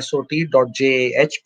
SOT.JH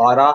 12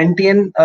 NTN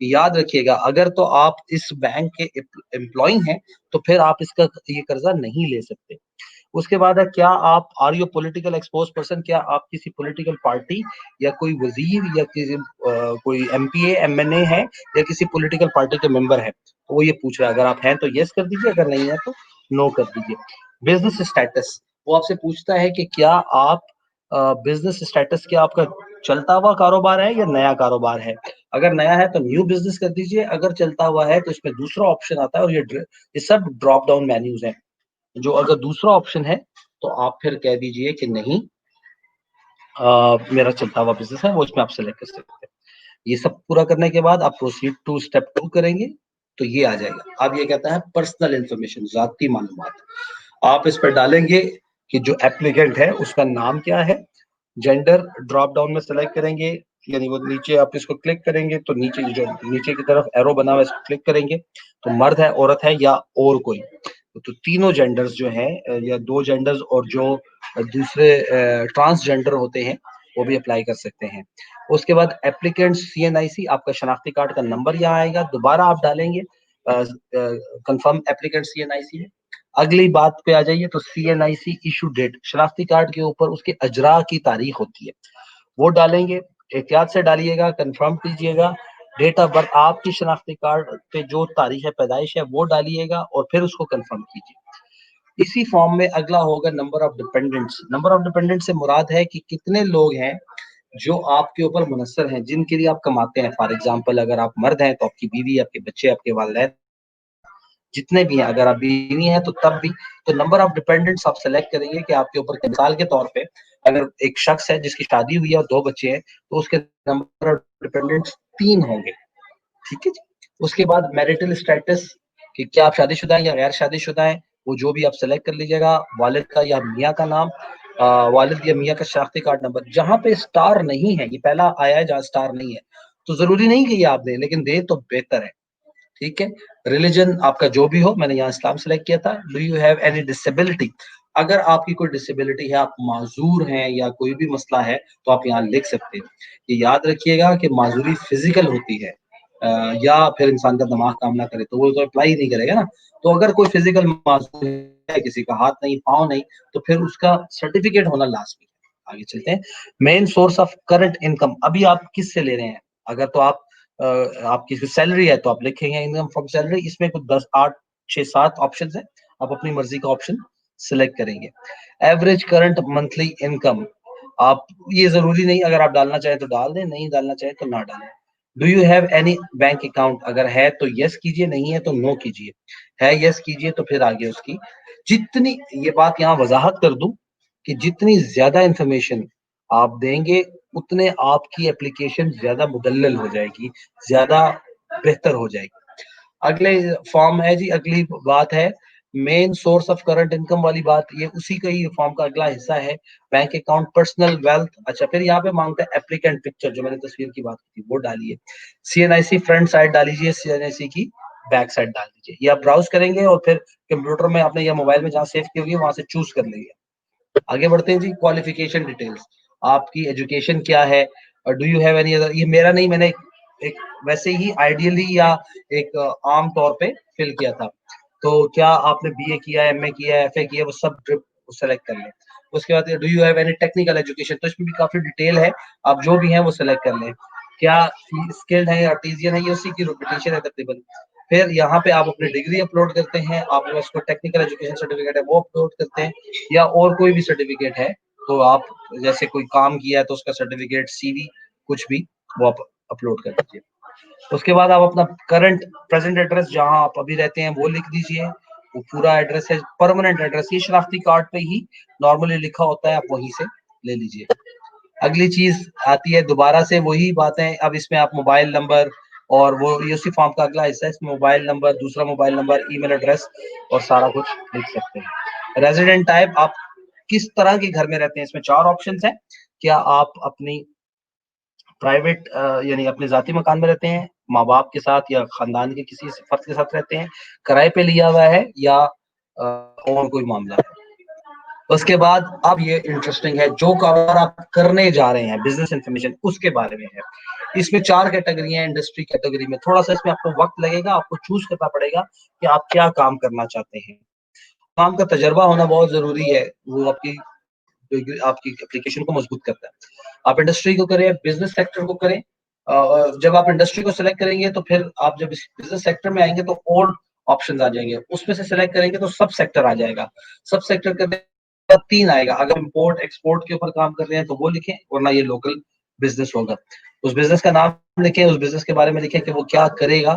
یاد رکھیے گا اگر تو آپ اس بینک کے امپلائی ہیں تو پھر آپ اس کا یہ قرضہ نہیں لے سکتے. اس کے بعد ہے کیا آپ are you political exposed person, کیا آپ کسی پولیٹیکل پارٹی یا کوئی وزیر یا کسی کوئی M P A M N A ہے یا کسی پولیٹیکل پارٹی کے ممبر ہے, تو وہ یہ پوچھ رہا ہے. اگر آپ ہیں تو یس کر دیجیے, اگر نہیں ہے تو نو کر دیجیے. بزنس اسٹیٹس, وہ آپ سے پوچھتا ہے کہ کیا آپ بزنس اسٹیٹس کیا آپ کا چلتا ہوا کاروبار ہے یا نیا کاروبار ہے. اگر نیا ہے تو نیو بزنس کر دیجیے, اگر چلتا ہوا ہے تو اس میں دوسرا آپشن آتا ہے, اور یہ سب ڈراپ ڈاؤن مینیوز ہیں. جو اگر دوسرا آپشن ہے تو آپ پھر کہہ دیجئے کہ نہیں میرا چلتا ہوا بزنس ہے, وہ اس میں آپ سلیکٹ کر سکتے ہیں. یہ سب پورا کرنے کے بعد آپ پروسیڈ ٹو اسٹیپ 2 کریں گے تو یہ آ جائے گا. اب یہ کہتا ہے پرسنل انفارمیشن, ذاتی معلومات. آپ اس پہ ڈالیں گے کہ جو ایپلیکینٹ ہے اس کا نام کیا ہے, جینڈر ڈراپ ڈاؤن میں سلیکٹ کریں گے, یعنی وہ نیچے آپ اس کو کلک کریں گے تو نیچے جو نیچے کی طرف ایرو بنا ہوا ہے اس کو کلک کریں گے تو مرد ہے, عورت ہے یا اور کوئی, تو تینوں جینڈرز جو ہیں یا 2 جینڈرز اور جو دوسرے ٹرانس جینڈر ہوتے ہیں وہ بھی اپلائی کر سکتے ہیں. اس کے بعد ایپلیکینٹ سی این آئی سی, آپ کا شناختی کارڈ کا نمبر یہاں آئے گا, دوبارہ آپ ڈالیں گے کنفرم ایپلیکینٹ سی این آئی سی ہے. اگلی بات پہ آ جائیے تو سی این آئی سی ایشو ڈیٹ, شناختی کارڈ کے اوپر اس کے اجرا کی تاریخ ہوتی ہے, وہ ڈالیں گے. احتیاط سے ڈالیے گا, کنفرم کیجیے گا. ڈیٹ آف برتھ, آپ کی شناختی کارڈ پہ جو تاریخ پیدائش ہے وہ ڈالیے گا اور پھر اس کو کنفرم کیجیے. اسی فارم میں اگلا ہوگا number of dependents. Number of dependent سے مراد ہے کہ کتنے لوگ ہیں جو آپ کے اوپر منحصر ہیں, جن کے لیے آپ کماتے ہیں. فار ایگزامپل اگر آپ مرد ہیں تو آپ کی بیوی, آپ کے بچے, آپ کے والدین جتنے بھی ہیں. اگر آپ بیوی ہیں تو تب بھی. تو نمبر آف ڈیپینڈنٹس آپ سلیکٹ کریں گے کہ آپ کے اوپر, مثال کے طور پہ اگر ایک شخص ہے جس کی شادی ہوئی ہے اور 2 بچے ہیں تو اس کے نمبر آف ڈیپینڈنٹس 3 ہوں گے. ٹھیک ہے جی. اس کے بعد میرٹل اسٹیٹس, کہ کیا آپ شادی شدہ ہیں یا غیر شادی شدہ ہیں, وہ جو بھی آپ سلیکٹ کر لیجیے گا. والد کا یا میاں کا نام, والد یا میاں کا شناختی کارڈ نمبر. جہاں پہ اسٹار نہیں ہے, یہ پہلا آیا ہے جہاں اسٹار نہیں ہے, تو ضروری نہیں کہ یہ آپ دیں, لیکن دیں تو بہتر ہے. ٹھیک ہے. ریلیجن آپ کا جو بھی ہو, میں نے یہاں اسلام سلیکٹ کیا تھا. Do you have any disability, اگر آپ کی کوئی ڈسیبلٹی ہے, آپ معذور ہیں یا کوئی بھی مسئلہ ہے تو آپ یہاں لکھ سکتے ہیں. یہ یاد رکھیے گا کہ معذوری فزیکل ہوتی ہے, یا پھر انسان کا دماغ کام نہ کرے تو وہ تو اپلائی نہیں کرے گا نا. تو اگر کوئی فزیکل معذور ہے, کسی کا ہاتھ نہیں, پاؤں نہیں, تو پھر اس کا سرٹیفکیٹ ہونا لازمی ہے. آگے چلتے ہیں. Main source of current income, ابھی آپ کس سے لے رہے ہیں. اگر تو آپ کی سیلری ہے تو آپ لکھیں گے انکم فرام سیلری. اس میں کچھ 10 8 6 7 آپشنز ہیں, آپ اپنی مرضی کا آپشن سلیکٹ کریں گے. ایوریج کرنٹ منتھلی انکم, آپ یہ ضروری نہیں, اگر آپ ڈالنا چاہیں تو ڈال دیں, نہیں ڈالنا چاہیں تو نہ ڈالیں. Do you have any bank account, اگر ہے تو یس کیجیے, نہیں ہے تو نو کیجیے. ہے یس کیجیے تو پھر آگے اس کی جتنی, یہ بات یہاں وضاحت کر دوں کہ جتنی زیادہ انفارمیشن آپ دیں گے اتنے آپ کی اپلیکیشن زیادہ مدلل ہو جائے گی, زیادہ بہتر ہو جائے گی. اگلے فارم ہے جی, اگلی بات ہے main source of current income والی بات. یہ اسی کا ہی فارم کا اگلا حصہ ہے. Bank account, personal wealth. اچھا, پھر یہاں پہ مانگتا ہے اپلیکینٹ پکچر, جو میں نے تصویر کی بات کی تھی وہ ڈالیے. سی این آئی سی فرنٹ سائڈ ڈالیجیے, سی این آئی سی کی بیک سائڈ ڈال دیجیے. یہ آپ براؤز کریں گے اور پھر کمپیوٹر میں آپ نے یا موبائل میں جہاں سیو کی ہوگی وہاں سے چوز کر لیں گے. آگے بڑھتے ہیں جی. کوالیفیکیشن ڈیٹیلز, آپ کی ایجوکیشن کیا ہے. Do you have any other, یہ میرا نہیں, میں نے ایک ویسے ہی آئیڈیلی یا ایک عام طور پہ فل کیا تھا. تو کیا آپ نے بی اے کیا ہے, ایم اے کیا ہے, ایف اے کیا ہے, وہ سب سلیکٹ کر لیں. اس کے بعد do you have any technical education, تو اس میں بھی کافی ڈیٹیل ہے, آپ جو بھی ہیں وہ سلیکٹ کر لیں. کیا اسکلڈ ہے یا آرٹیزین ہے, یہ اسی کی ریپیٹیشن ہے تقریباً. پھر یہاں پہ آپ اپنی ڈگری اپلوڈ کرتے ہیں, آپ نے اس کو ٹیکنیکل ایجوکیشن سرٹیفکیٹ ہے وہ اپلوڈ کرتے ہیں, یا اور کوئی بھی سرٹیفکیٹ ہے تو آپ جیسے کوئی کام کیا ہے تو اس کا سرٹیفکیٹ, سی وی, کچھ بھی وہ آپ اپلوڈ کر دیجیے. اس کے بعد آپ اپنا کرنٹ پریزنٹ ایڈریس جہاں آپ ابھی رہتے ہیں وہ لکھ دیجیے. وہ پورا ایڈریس ہے, پرماننٹ ایڈریس, یہ شناختی کارڈ پہ ہی نارملی لکھا ہوتا ہے, آپ وہیں سے لے لیجیے. اگلی چیز آتی ہے دوبارہ سے وہی باتیں. اب اس میں آپ موبائل نمبر, اور وہ یہ اسی فارم کا اگلا حصہ ہے, اس میں موبائل نمبر, دوسرا موبائل نمبر, ای میل ایڈریس اور سارا کچھ لکھ سکتے ہیں. ریزیڈنٹ ٹائپ, آپ کس طرح کے گھر میں رہتے ہیں. اس میں 4 آپشنز ہیں. کیا آپ اپنی پرائیویٹ یعنی اپنے ذاتی مکان میں رہتے ہیں, ماں باپ کے ساتھ یا خاندان کے کسی فرد کے ساتھ رہتے ہیں, کرائے پہ لیا ہوا ہے, یا اور کوئی معاملہ ہے. اس کے بعد اب یہ انٹرسٹنگ ہے، جو کاروبار آپ کرنے جا رہے ہیں بزنس انفارمیشن اس کے بارے میں ہے. اس میں 4 کیٹیگری ہیں انڈسٹری کیٹیگری میں. تھوڑا سا اس میں آپ کو وقت لگے گا، آپ کو چوز کرنا پڑے گا کہ آپ کیا کام کرنا چاہتے ہیں. کام کا تجربہ ہونا بہت ضروری ہے، وہ آپ کی اپلیکیشن کو مضبوط کرتا ہے. آپ انڈسٹری کو کریں، بزنس سیکٹر کو کریں. جب آپ انڈسٹری کو سلیکٹ کریں گے تو پھر آپ جب اس بزنس سیکٹر میں آئیں گے تو اور آپشن آ جائیں گے. اس میں سے سلیکٹ کریں گے تو سب سیکٹر آ جائے گا. سب سیکٹر کرنے کے بعد 3 آئے گا. اگر امپورٹ ایکسپورٹ کے اوپر کام کر رہے ہیں تو وہ لکھیں، ورنہ یہ لوکل بزنس ہوگا. اس بزنس کا نام لکھیں، اس بزنس کے بارے میں لکھیں کہ وہ کیا کرے گا.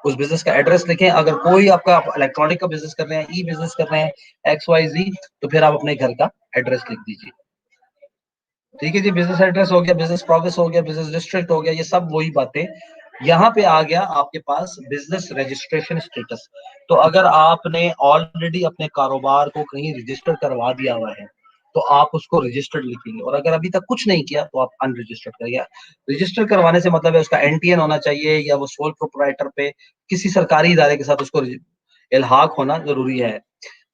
اس بزنس کا ایڈریس لکھیں. اگر کوئی آپ کا الیکٹرانک کا بزنس کر رہے ہیں، ای بزنس کر رہے ہیں XYZ، تو پھر آپ اپنے گھر کا ایڈریس لکھ دیجیے. ٹھیک ہے جی، بزنس ایڈریس ہو گیا، بزنس پروگرس ہو گیا، بزنس ڈسٹرکٹ ہو گیا، یہ سب وہی باتیں. یہاں پہ آ گیا آپ کے پاس بزنس رجسٹریشن اسٹیٹس. تو اگر آپ نے آلریڈی اپنے کاروبار کو کہیں رجسٹر کروا دیا ہوا ہے تو آپ اس کو رجسٹرڈ لکھیں گے، اور اگر ابھی تک کچھ نہیں کیا تو آپ ان رجسٹرڈ کریں گے. رجسٹر کروانے سے مطلب ہے اس کا NTN ہونا چاہیے، یا وہ سول پروپرائٹر پہ کسی سرکاری ادارے کے ساتھ اس کو الحاق ہونا ضروری ہے.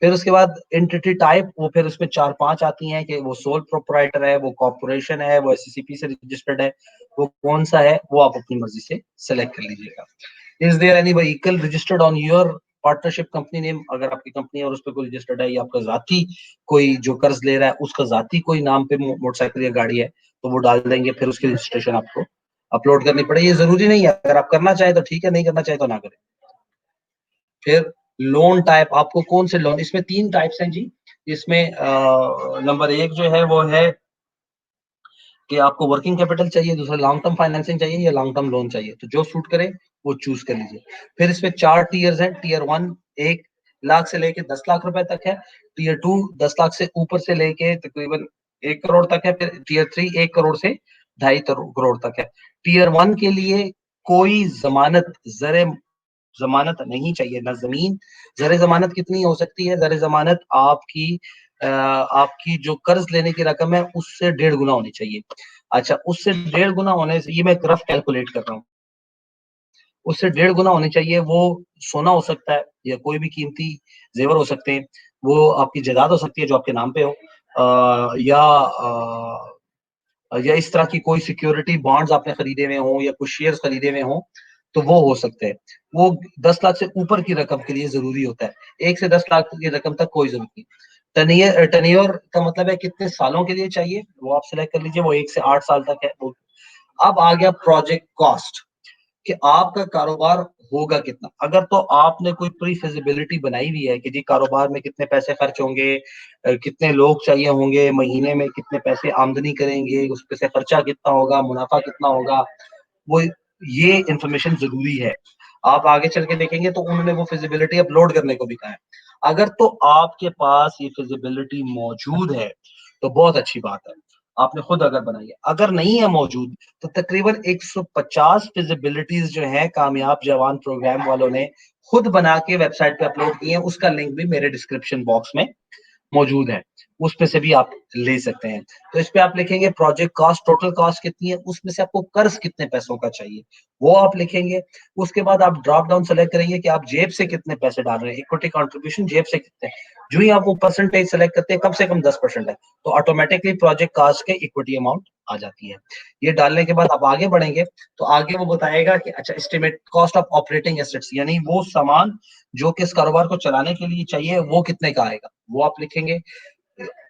پھر اس کے بعد انٹیٹی ٹائپ، وہ پھر اس میں 4-5 آتی ہیں کہ وہ سول پروپرائٹر ہے، وہ کارپوریشن ہے، وہ SCCP سے رجسٹرڈ ہے، وہ کون سا ہے وہ آپ اپنی مرضی سے سلیکٹ کر لیجیے گا. Is there any vehicle registered on your partnership company name؟ اگر آپ کی کمپنی ہے اور اس پہ کوئی رجسٹرڈ ہے، یا آپ کا ذاتی کوئی جو قرض لے رہا ہے اس کا ذاتی کوئی نام پہ موٹر سائیکل یا گاڑی ہے تو وہ ڈال دیں گے. پھر اس کی رجسٹریشن آپ کو اپلوڈ کرنی پڑے. یہ ضروری نہیں ہے، اگر آپ کرنا چاہیں تو ٹھیک ہے، نہیں کرنا چاہیں تو نہ کریں. پھر لون ٹائپ، آپ کو کون سے لون، اس میں 3 ٹائپس ہیں جی. اس میں نمبر 1 جو ہے وہ ہے کہ آپ کو ورکنگ کیپٹل چاہیے، دوسرا لانگ ٹرم فائنینسنگ چاہیے، یا لانگ ٹرم لون چاہیے. تو جو سوٹ کرے وہ چوز کر لیجیے. پھر اس میں 4 ٹیئرز ہیں. ٹیئر 1 1 لاکھ سے لے کے 10 لاکھ روپے تک ہے. ٹیئر 2 10 لاکھ سے اوپر سے لے کے تقریباً 1 کروڑ تک ہے. پھر ٹیئر 3 1 کروڑ سے 2.5 کروڑ تک ہے. ٹیئر 1 کے لیے کوئی ضمانت نہیں چاہیے، نہ زمین. زر ضمانت کتنی ہو سکتی ہے؟ زر ضمانت آپ کی جو قرض لینے کی رقم ہے اس سے 1.5 گنا ہونی چاہیے. اچھا، اس سے 1.5 گنا ہونے سے، یہ میں ایک رف کیلکولیٹ کر رہا ہوں، اس سے 1.5 گنا ہونے چاہیے. وہ سونا ہو سکتا ہے، یا کوئی بھی قیمتی زیور ہو سکتے ہیں، وہ آپ کی جائیداد ہو سکتی ہے جو آپ کے نام پہ ہو، یا اس طرح کی کوئی سیکیورٹی بانڈز آپ نے خریدے ہوئے ہوں، یا کچھ شیئرز خریدے ہوئے ہوں تو وہ ہو سکتے ہیں. وہ 10 لاکھ سے اوپر کی رقم کے لیے ضروری ہوتا ہے. 1 سے 10 لاکھ کی رقم تک کوئی ضرورت نہیں. ٹنیور کا مطلب ہے کتنے سالوں کے لیے چاہیے، وہ آپ سلیکٹ کر لیجیے. وہ 1 سے 8 سال تک ہے. اب آ گیا پروجیکٹ کاسٹ، کہ آپ کا کاروبار ہوگا کتنا. اگر تو آپ نے کوئی پری فیزیبلٹی بنائی ہوئی ہے کہ جی کاروبار میں کتنے پیسے خرچ ہوں گے، کتنے لوگ چاہیے ہوں گے، مہینے میں کتنے پیسے آمدنی کریں گے، اس پہ سے خرچہ کتنا ہوگا، منافع کتنا ہوگا، وہ یہ انفارمیشن ضروری ہے. آپ آگے چل کے دیکھیں گے تو انہوں نے وہ فیزیبلٹی اپلوڈ کرنے کو بھی کہا ہے. اگر تو آپ کے پاس یہ فیزیبلٹی موجود ہے تو بہت اچھی بات ہے، آپ نے خود اگر بنائی ہے. اگر نہیں ہے موجود تو تقریباً 150 فیزیبلٹیز جو ہیں کامیاب جوان پروگرام والوں نے خود بنا کے ویب سائٹ پہ اپلوڈ کی ہیں. اس کا لنک بھی میرے ڈسکرپشن باکس میں موجود ہے، اس پہ سے بھی آپ لے سکتے ہیں. تو اس پہ آپ لکھیں گے پروجیکٹ کاسٹ، ٹوٹل کاسٹ کتنی ہے، اس میں سے آپ کو قرض کتنے پیسوں کا چاہیے وہ آپ لکھیں گے. اس کے بعد آپ ڈراپ ڈاؤن سلیکٹ کریں گے کہ آپ جیب سے کتنے پیسے ڈال رہے ہیں، اکوٹی کنٹریبیوشن جیب سے کتنے. جو ہی آپ وہ پرسنٹیج سلیکٹ کرتے ہیں کم سے کم 10% ہے تو آٹومیٹکلی پروجیکٹ کاسٹ کے اکوٹی اماؤنٹ آ جاتی ہے. یہ ڈالنے کے بعد آپ آگے بڑھیں گے تو آگے وہ بتائے گا کہ اچھا estimate cost of operating assets, یعنی وہ سامان جو کہ اس کاروبار کو چلانے کے لیے چاہیے وہ کتنے کا آئے گا، وہ آپ لکھیں گے.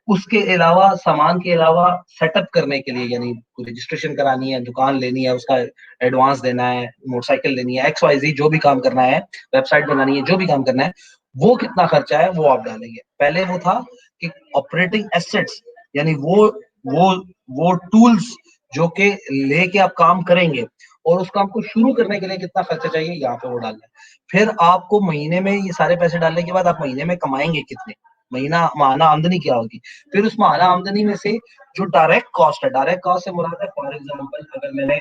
اس کے علاوہ سامان کے علاوہ سیٹ اپ کرنے کے لیے، یعنی رجسٹریشن کرانی ہے، دکان لینی ہے، اس کا ایڈوانس دینا ہے، موٹر سائیکل لینی ہے، XYZ جو بھی کام کرنا ہے، ویب سائٹ بنانی ہے، جو بھی کام کرنا ہے، وہ کتنا خرچہ ہے وہ آپ ڈالیں گے. پہلے وہ تھا کہ آپریٹنگ ایسٹس، یعنی وہ ٹولز جو کہ لے کے آپ کام کریں گے اور اس کام کو شروع کرنے کے لیے کتنا خرچہ چاہیے، یہاں پہ وہ ڈالنا ہے. پھر آپ کو مہینے میں یہ سارے پیسے ڈالنے کے بعد آپ مہینے میں کمائیں گے کتنے، ماہانہ آمدنی کیا ہوگی. پھر اس ماہانہ آمدنی میں سے جو ڈائریکٹ کاسٹ ہے، ڈائریکٹ کاسٹ سے مراد ہے فار ایگزامپل اگر میں نے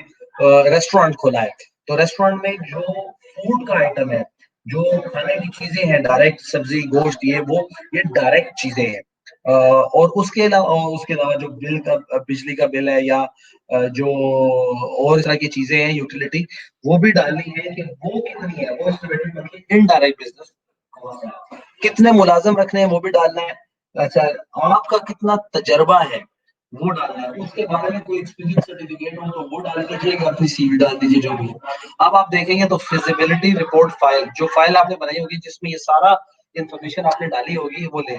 ریسٹورینٹ کھولا ہے تو ریسٹورینٹ میں جو فوڈ کا آئٹم ہے، جو کھانے کی چیزیں ہیں، ڈائریکٹ سبزی گوشت، یہ ڈائریکٹ چیزیں ہیں. اور اس کے علاوہ جو بل کا، بجلی کا بل ہے، یا جو اور اس طرح کی چیزیں ہیں یوٹیلیٹی، وہ بھی ڈالنی ہے کہ وہ کتنی ہے. وہ انڈائریکٹ بزنس کتنے ملازم رکھنے ہیں وہ بھی ڈالنا ہے. اچھا آپ کا کتنا تجربہ ہے وہ ڈالنا ہے، اس کے بارے میں کوئی ایکسپیرینس سرٹیفکیٹ ہو تو وہ ڈال دیجیے گا، پھر سی وی ڈال دیجیے جو بھی ہے۔ اب آپ دیکھیں گے تو فیزیبلٹی رپورٹ فائل، جو فائل آپ نے بنائی ہوگی جس میں یہ سارا انفارمیشن آپ نے ڈالی ہوگی وہ لیں۔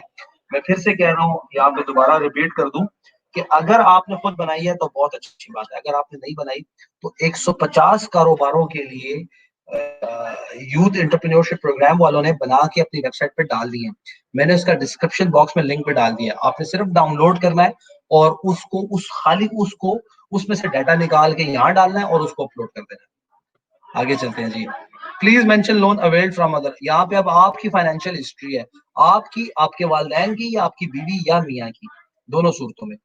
میں پھر سے کہہ رہا ہوں یہاں پہ دوبارہ ریپیٹ کر دوں کہ اگر آپ نے خود بنائی ہے تو بہت اچھی بات ہے، اگر آپ نے نہیں بنائی تو 150 کاروباروں کے لیے یوتھ انٹرپرینیورشپ پروگرام والوں نے بنا کے اپنی ویب سائٹ پہ ڈال دی ہیں۔ میں نے اس کا ڈسکرپشن باکس میں لنک پہ ڈال دیا، آپ نے صرف ڈاؤن لوڈ کرنا ہے اور اس کو اس میں سے ڈیٹا نکال کے یہاں ڈالنا ہے اور اس کو اپلوڈ کر دینا ہے۔ آگے چلتے ہیں جی۔ Please mention loan availed from other, یہاں پہ اب آپ کی فائنینشیل ہسٹری ہے، آپ کی، آپ کے والدین کی، یا آپ کی بیوی یا میاں کی، دونوں صورتوں میں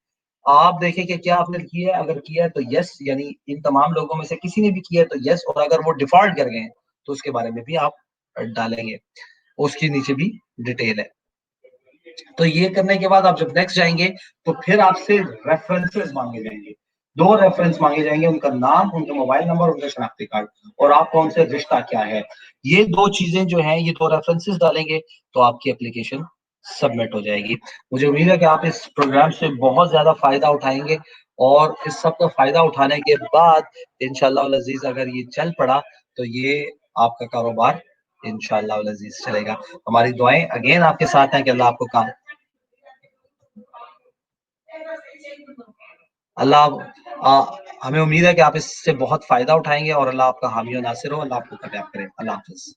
آپ دیکھیں کہ کیا آپ نے کیا ہے، اگر کیا ہے تو یس، یعنی ان تمام لوگوں میں سے کسی نے بھی کیا ہے تو یس، اور اگر وہ ڈیفالٹ کر گئے ہیں تو اس کے بارے میں بھی آپ ڈالیں گے، اس کی نیچے بھی ڈیٹیل ہے۔ تو یہ کرنے کے بعد آپ جب نیکسٹ جائیں گے تو پھر آپ سے ریفرنسز مانگے جائیں گے، دو ریفرنس مانگے جائیں گے، ان کا نام، ان کا موبائل نمبر، ان کا شناختی کارڈ، اور آپ کون سے رشتہ کیا ہے، یہ دو چیزیں جو ہیں، یہ دو ریفرنسز ڈالیں گے تو آپ کی اپلیکیشن سبمٹ ہو جائے گی۔ مجھے امید ہے کہ آپ اس پروگرام سے بہت زیادہ فائدہ اٹھائیں گے، اور اس سب کا فائدہ اٹھانے کے بعد انشاءاللہ العزیز اگر یہ چل پڑا تو یہ آپ کا کاروبار انشاءاللہ العزیز چلے گا۔ ہماری دعائیں اگین آپ کے ساتھ ہیں کہ اللہ آپ کو کام، اللہ ہمیں امید ہے کہ آپ اس سے بہت فائدہ اٹھائیں گے، اور اللہ آپ کا حامی و ناصر ہو، اللہ آپ کو کامیاب کرے۔ اللہ حافظ۔